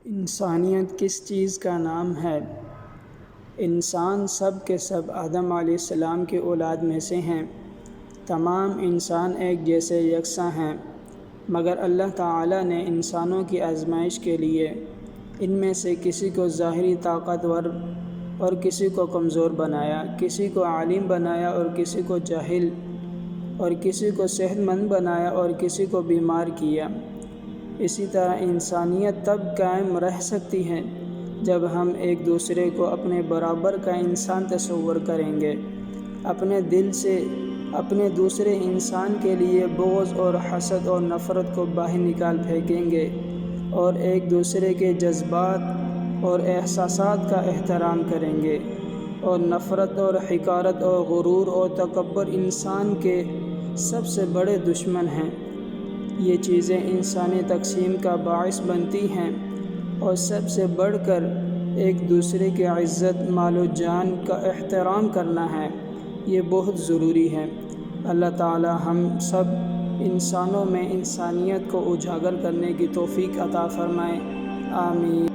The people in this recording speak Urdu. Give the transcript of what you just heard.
انسانیت کس چیز کا نام ہے؟ انسان سب کے سب آدم علیہ السلام کے اولاد میں سے ہیں۔ تمام انسان ایک جیسے یکساں ہیں، مگر اللہ تعالیٰ نے انسانوں کی آزمائش کے لیے ان میں سے کسی کو ظاہری طاقتور اور کسی کو کمزور بنایا، کسی کو عالم بنایا اور کسی کو جاہل، اور کسی کو صحت مند بنایا اور کسی کو بیمار کیا۔ اسی طرح انسانیت تب قائم رہ سکتی ہے جب ہم ایک دوسرے کو اپنے برابر کا انسان تصور کریں گے، اپنے دل سے اپنے دوسرے انسان کے لیے بغض اور حسد اور نفرت کو باہر نکال پھینکیں گے اور ایک دوسرے کے جذبات اور احساسات کا احترام کریں گے، اور نفرت اور حقارت اور غرور اور تکبر انسان کے سب سے بڑے دشمن ہیں۔ یہ چیزیں انسانی تقسیم کا باعث بنتی ہیں، اور سب سے بڑھ کر ایک دوسرے کی عزت، مال و جان کا احترام کرنا ہے۔ یہ بہت ضروری ہے۔ اللہ تعالی ہم سب انسانوں میں انسانیت کو اجاگر کرنے کی توفیق عطا فرمائے۔ آمین۔